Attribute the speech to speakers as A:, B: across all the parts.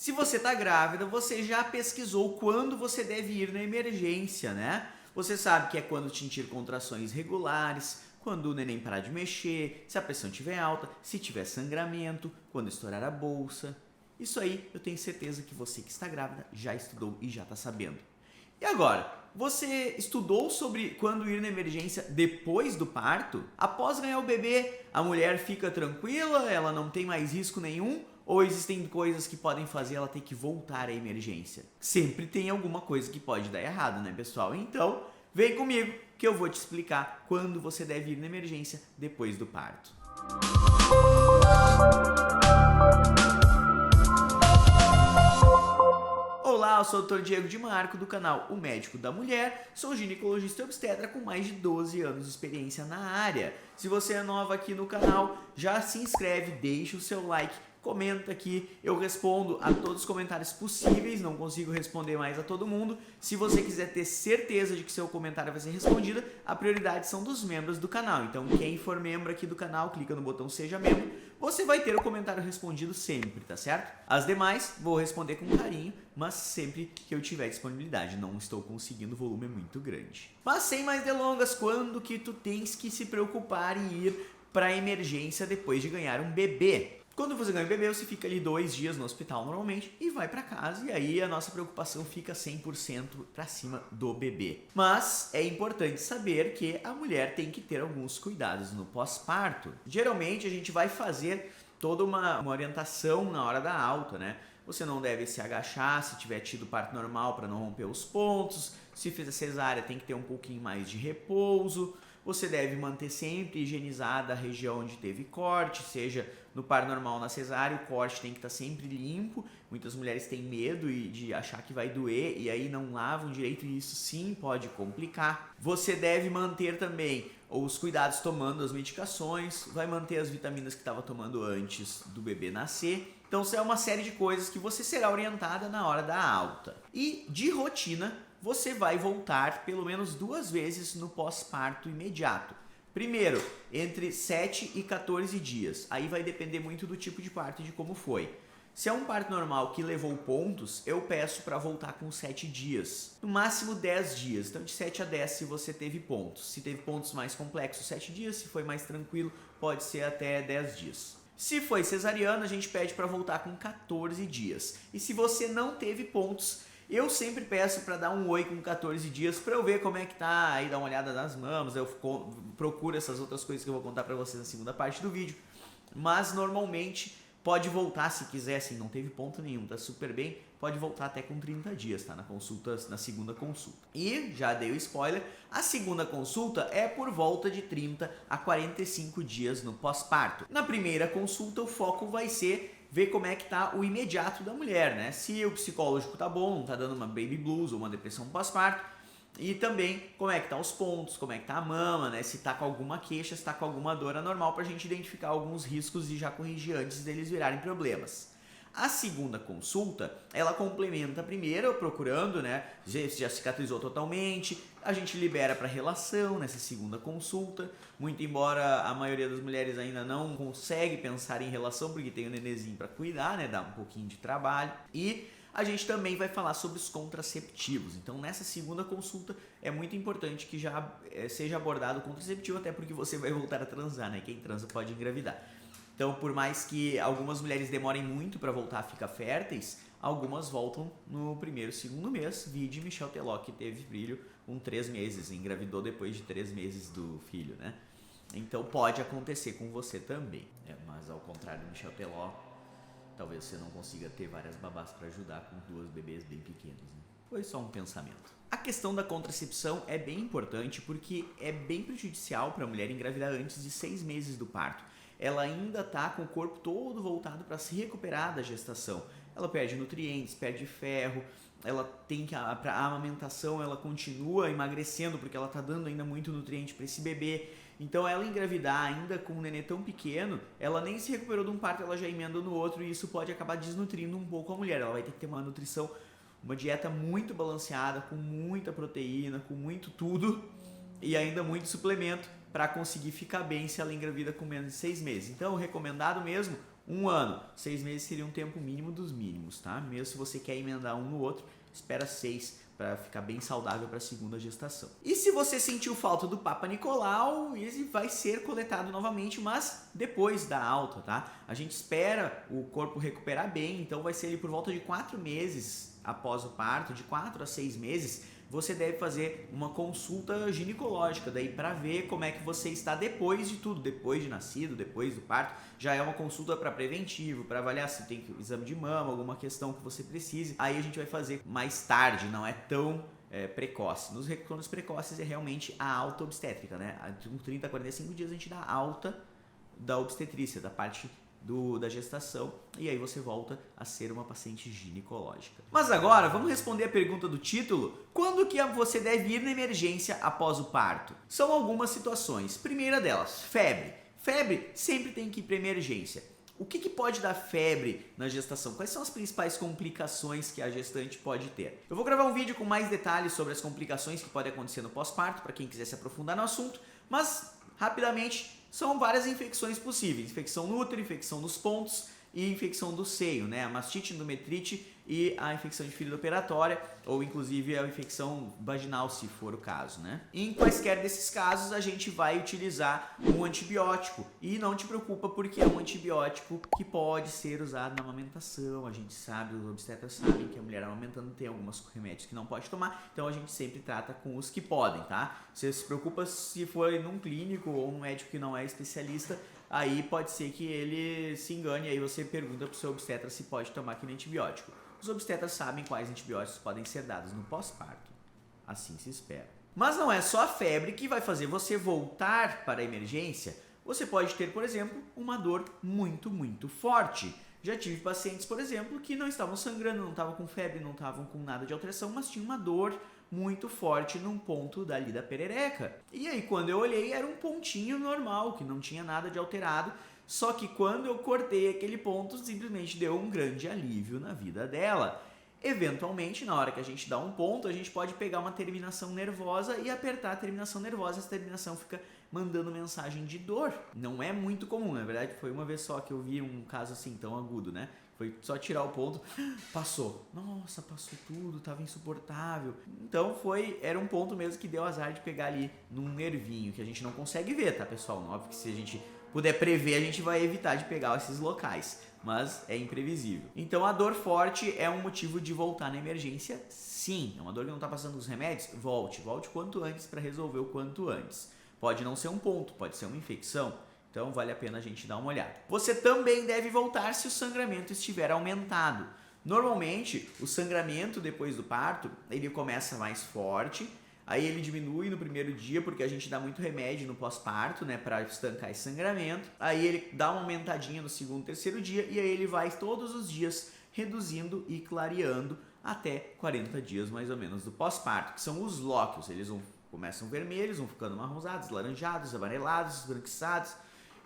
A: Se você está grávida, você já pesquisou quando você deve ir na emergência, né? Você sabe que é quando sentir contrações regulares, quando o neném parar de mexer, se a pressão estiver alta, se tiver sangramento, quando estourar a bolsa. Isso aí eu tenho certeza que você que está grávida já estudou e já está sabendo. E agora, você estudou sobre quando ir na emergência depois do parto? Após ganhar o bebê, a mulher fica tranquila, ela não tem mais risco nenhum? Ou existem coisas que podem fazer ela ter que voltar à emergência? Sempre tem alguma coisa que pode dar errado, né, pessoal? Então, vem comigo que eu vou te explicar quando você deve ir na emergência depois do parto. Olá, eu sou o Dr. Diego de Marco do canal O Médico da Mulher, sou ginecologista e obstetra com mais de 12 anos de experiência na área. Se você é nova aqui no canal, já se inscreve, deixa o seu like, comenta aqui, eu respondo a todos os comentários possíveis, não consigo responder mais a todo mundo. Se você quiser ter certeza de que seu comentário vai ser respondido, a prioridade são dos membros do canal. Então quem for membro aqui do canal, clica no botão Seja Membro, você vai ter o comentário respondido sempre, tá certo? As demais, vou responder com carinho, mas sempre que eu tiver disponibilidade, não estou conseguindo, o volume é muito grande. Mas sem mais delongas, quando que tu tens que se preocupar em ir para a emergência depois de ganhar um bebê? Quando você ganha um bebê, você fica ali 2 dias no hospital normalmente e vai para casa, e aí a nossa preocupação fica 100% para cima do bebê. Mas é importante saber que a mulher tem que ter alguns cuidados no pós-parto. Geralmente a gente vai fazer toda uma orientação na hora da alta, né? Você não deve se agachar se tiver tido parto normal para não romper os pontos. Se fizer cesárea, tem que ter um pouquinho mais de repouso. Você deve manter sempre higienizada a região onde teve corte, seja no parto normal ou na cesárea, o corte tem que estar sempre limpo. Muitas mulheres têm medo de achar que vai doer e aí não lavam direito, e isso sim pode complicar. Você deve manter também os cuidados tomando as medicações, vai manter as vitaminas que estava tomando antes do bebê nascer. Então, isso é uma série de coisas que você será orientada na hora da alta. E de rotina, você vai voltar pelo menos 2 vezes no pós-parto imediato. Primeiro, entre 7 e 14 dias. Aí vai depender muito do tipo de parto e de como foi. Se é um parto normal que levou pontos, eu peço para voltar com 7 dias. No máximo 10 dias. Então de 7 a 10 se você teve pontos. Se teve pontos mais complexos, 7 dias. Se foi mais tranquilo, pode ser até 10 dias. Se foi cesariana, a gente pede para voltar com 14 dias. E se você não teve pontos, eu sempre peço para dar um oi com 14 dias para eu ver como é que tá, aí dar uma olhada nas mamas, eu procuro essas outras coisas que eu vou contar para vocês na segunda parte do vídeo. Mas normalmente pode voltar se quiser, assim, não teve ponto nenhum, tá super bem, pode voltar até com 30 dias, tá? Na segunda consulta. E, já dei o spoiler, a segunda consulta é por volta de 30 a 45 dias no pós-parto. Na primeira consulta o foco vai ser ver como é que tá o imediato da mulher, né? Se o psicológico tá bom, não tá dando uma baby blues ou uma depressão pós-parto. E também como é que tá os pontos, como é que tá a mama, né? Se tá com alguma queixa, se tá com alguma dor anormal, pra gente identificar alguns riscos e já corrigir antes deles virarem problemas. A segunda consulta, ela complementa a primeira, procurando, né, se já cicatrizou totalmente. A gente libera para relação nessa segunda consulta, muito embora a maioria das mulheres ainda não consegue pensar em relação porque tem o nenenzinho para cuidar, né, dá um pouquinho de trabalho. E a gente também vai falar sobre os contraceptivos. Então nessa segunda consulta é muito importante que já seja abordado o contraceptivo, até porque você vai voltar a transar, né? Quem transa pode engravidar. Então, por mais que algumas mulheres demorem muito para voltar a ficar férteis, algumas voltam no primeiro, segundo mês. Vide Michel Teló, que teve filho com 3 meses, engravidou depois de 3 meses do filho, né? Então pode acontecer com você também, né? Mas ao contrário do Michel Teló, talvez você não consiga ter várias babás para ajudar com 2 bebês bem pequenos, né? Foi só um pensamento. A questão da contracepção é bem importante porque é bem prejudicial para a mulher engravidar antes de 6 meses do parto. Ela ainda está com o corpo todo voltado para se recuperar da gestação. Ela perde nutrientes, perde ferro, ela tem que a amamentação, ela continua emagrecendo porque ela está dando ainda muito nutriente para esse bebê. Então ela engravidar ainda com um nenê tão pequeno, ela nem se recuperou de um parto, ela já emenda no outro, e isso pode acabar desnutrindo um pouco a mulher. Ela vai ter que ter uma nutrição, uma dieta muito balanceada, com muita proteína, com muito tudo e ainda muito suplemento para conseguir ficar bem se ela engravida com menos de 6 meses. Então, o recomendado mesmo, Um ano, 6 meses seria um tempo mínimo dos mínimos, tá? Mesmo se você quer emendar um no outro, espera 6 para ficar bem saudável para a segunda gestação. E se você sentiu falta do Papa Nicolau, ele vai ser coletado novamente, mas depois da alta, tá? A gente espera o corpo recuperar bem, então vai ser ali por volta de 4 meses após o parto, de 4 a 6 meses, você deve fazer uma consulta ginecológica daí para ver como é que você está depois de tudo, depois de nascido, depois do parto. Já é uma consulta para preventivo, para avaliar se tem exame de mama, alguma questão que você precise. Aí a gente vai fazer mais tarde, não é tão precoce. Nos retornos precoces é realmente a alta obstétrica, né? Com 30 a 45 dias a gente dá alta da obstetrícia, da parte da gestação, e aí você volta a ser uma paciente ginecológica. Mas agora, vamos responder a pergunta do título: quando que você deve ir na emergência após o parto? São algumas situações. Primeira delas, febre. Febre sempre tem que ir para emergência. O que pode dar febre na gestação? Quais são as principais complicações que a gestante pode ter? Eu vou gravar um vídeo com mais detalhes sobre as complicações que podem acontecer no pós-parto, para quem quiser se aprofundar no assunto, mas rapidamente, são várias infecções possíveis: infecção no útero, infecção nos pontos e infecção do seio, né? A mastite, endometrite e a infecção de ferida operatória, ou inclusive a infecção vaginal, se for o caso, né? Em quaisquer desses casos, a gente vai utilizar um antibiótico, e não te preocupa porque é um antibiótico que pode ser usado na amamentação. A gente sabe, os obstetras sabem que a mulher amamentando tem alguns remédios que não pode tomar, então a gente sempre trata com os que podem, tá? Você se preocupa se for num clínico ou um médico que não é especialista, aí pode ser que ele se engane, aí você pergunta pro seu obstetra se pode tomar aquele antibiótico. Os obstetras sabem quais antibióticos podem ser dados no pós-parto, assim se espera. Mas não é só a febre que vai fazer você voltar para a emergência. Você pode ter, por exemplo, uma dor muito forte. Já tive pacientes, por exemplo, que não estavam sangrando, não estavam com febre, não estavam com nada de alteração, mas tinham uma dor muito forte num ponto dali da perereca. E aí, quando eu olhei, era um pontinho normal, que não tinha nada de alterado, só que quando eu cortei aquele ponto, simplesmente deu um grande alívio na vida dela. Eventualmente, na hora que a gente dá um ponto, a gente pode pegar uma terminação nervosa e apertar a terminação nervosa. Essa terminação fica mandando mensagem de dor. Não é muito comum, na verdade foi uma vez só que eu vi um caso assim tão agudo, né? Foi só tirar o ponto, passou. Nossa, passou tudo, tava insuportável. Então era um ponto mesmo que deu azar de pegar ali num nervinho, que a gente não consegue ver, tá, pessoal? Óbvio que se a gente puder prever, a gente vai evitar de pegar esses locais, mas é imprevisível. Então a dor forte é um motivo de voltar na emergência, sim. É uma dor que não tá passando os remédios? Volte quanto antes para resolver o quanto antes. Pode não ser um ponto, pode ser uma infecção. Então vale a pena a gente dar uma olhada. Você também deve voltar se o sangramento estiver aumentado. Normalmente, o sangramento depois do parto, ele começa mais forte, aí ele diminui no primeiro dia, porque a gente dá muito remédio no pós-parto, né, para estancar esse sangramento. Aí ele dá uma aumentadinha no segundo, terceiro dia, e aí ele vai todos os dias reduzindo e clareando até 40 dias mais ou menos do pós-parto, que são os lóquios. Eles começam vermelhos, vão ficando marronzados, laranjados, amarelados, esbranquiçados,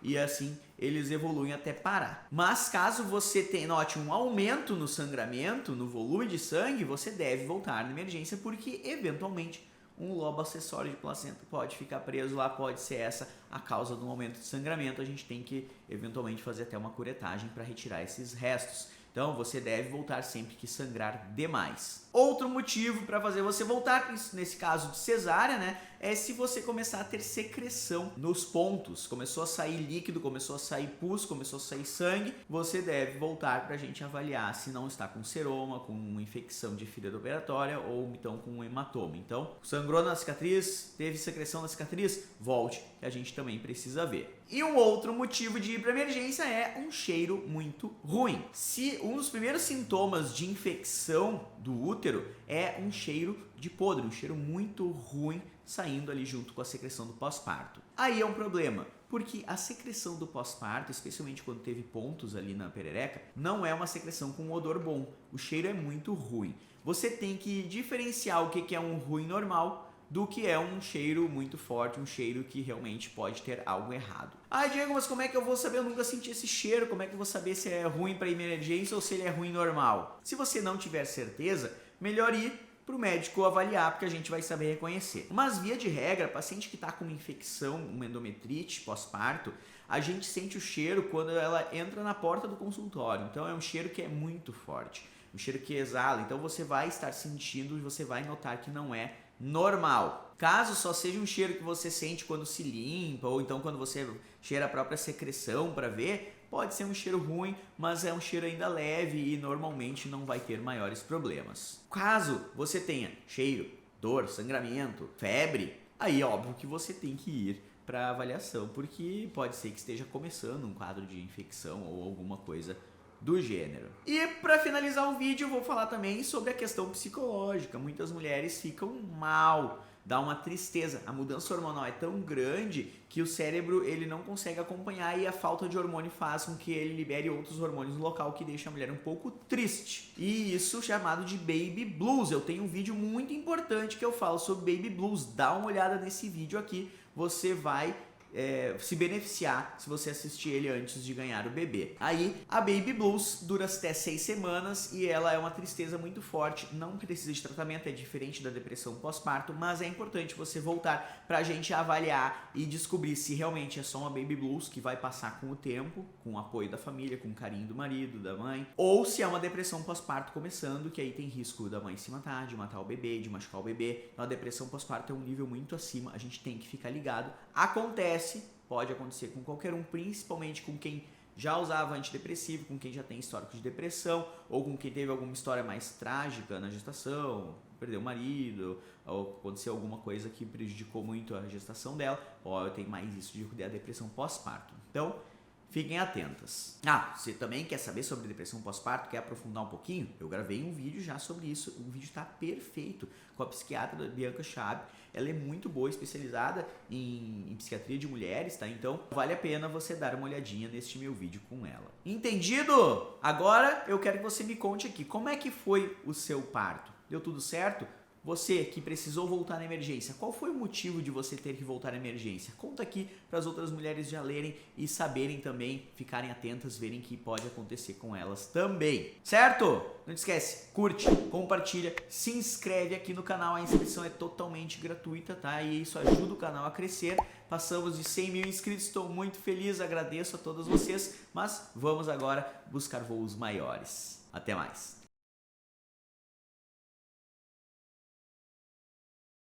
A: e assim eles evoluem até parar. Mas caso você note um aumento no sangramento, no volume de sangue, você deve voltar na emergência, porque eventualmente um lobo acessório de placenta pode ficar preso lá, pode ser essa a causa do aumento de sangramento. A gente tem que eventualmente fazer até uma curetagem para retirar esses restos. Então você deve voltar sempre que sangrar demais. Outro motivo para fazer você voltar, nesse caso de cesárea, né, é se você começar a ter secreção nos pontos. Começou a sair líquido, começou a sair pus, começou a sair sangue, você deve voltar para a gente avaliar se não está com seroma, com uma infecção de ferida operatória ou então com um hematoma. Então, sangrou na cicatriz, teve secreção na cicatriz, volte, que a gente também precisa ver. E um outro motivo de ir para emergência é um cheiro muito ruim. Se um dos primeiros sintomas de infecção do útero é um cheiro de podre, um cheiro muito ruim saindo ali junto com a secreção do pós-parto. Aí é um problema, porque a secreção do pós-parto, especialmente quando teve pontos ali na perereca, não é uma secreção com um odor bom. O cheiro é muito ruim. Você tem que diferenciar o que é um ruim normal do que é um cheiro muito forte, um cheiro que realmente pode ter algo errado. Ah, Diego, mas como é que eu vou saber? Eu nunca senti esse cheiro. Como é que eu vou saber se é ruim para emergência ou se ele é ruim normal? Se você não tiver certeza, melhor ir para o médico avaliar, porque a gente vai saber reconhecer. Mas via de regra, paciente que está com uma infecção, uma endometrite pós-parto, a gente sente o cheiro quando ela entra na porta do consultório. Então é um cheiro que é muito forte, um cheiro que exala. Então você vai estar sentindo e você vai notar que não é normal. Caso só seja um cheiro que você sente quando se limpa, ou então quando você cheira a própria secreção para ver, pode ser um cheiro ruim, mas é um cheiro ainda leve e normalmente não vai ter maiores problemas. Caso você tenha cheiro, dor, sangramento, febre, aí óbvio que você tem que ir para avaliação, porque pode ser que esteja começando um quadro de infecção ou alguma coisa do gênero. E para finalizar o vídeo, eu vou falar também sobre a questão psicológica. Muitas mulheres ficam mal, dá uma tristeza. A mudança hormonal é tão grande que o cérebro ele não consegue acompanhar e a falta de hormônio faz com que ele libere outros hormônios no local, que deixa a mulher um pouco triste. E isso chamado de baby blues. Eu tenho um vídeo muito importante que eu falo sobre baby blues. Dá uma olhada nesse vídeo aqui, você vai se beneficiar se você assistir ele antes de ganhar o bebê. Aí a baby blues dura até 6 semanas e ela é uma tristeza muito forte, não precisa de tratamento, é diferente da depressão pós-parto, mas é importante você voltar pra gente avaliar e descobrir se realmente é só uma baby blues que vai passar com o tempo, com o apoio da família, com o carinho do marido, da mãe, ou se é uma depressão pós-parto começando, que aí tem risco da mãe se matar, de matar o bebê, de machucar o bebê. Então a depressão pós-parto é um nível muito acima, a gente tem que ficar ligado. Pode acontecer com qualquer um, principalmente com quem já usava antidepressivo, com quem já tem histórico de depressão, ou com quem teve alguma história mais trágica na gestação, perdeu o marido, ou aconteceu alguma coisa que prejudicou muito a gestação dela, ou tem mais isso de a depressão pós-parto. Então, fiquem atentas. Você também quer saber sobre depressão pós-parto, quer aprofundar um pouquinho? Eu gravei um vídeo já sobre isso, o vídeo está perfeito, com a psiquiatra Bianca Chab. Ela é muito boa, especializada em psiquiatria de mulheres, tá? Então vale a pena você dar uma olhadinha neste meu vídeo com ela. Entendido? Agora eu quero que você me conte aqui, como é que foi o seu parto? Deu tudo certo? Você que precisou voltar na emergência, qual foi o motivo de você ter que voltar na emergência? Conta aqui para as outras mulheres já lerem e saberem também, ficarem atentas, verem que pode acontecer com elas também. Certo? Não esquece, curte, compartilha, se inscreve aqui no canal, a inscrição é totalmente gratuita, tá? E isso ajuda o canal a crescer. Passamos de 100 mil inscritos, estou muito feliz, agradeço a todos vocês, mas vamos agora buscar voos maiores. Até mais!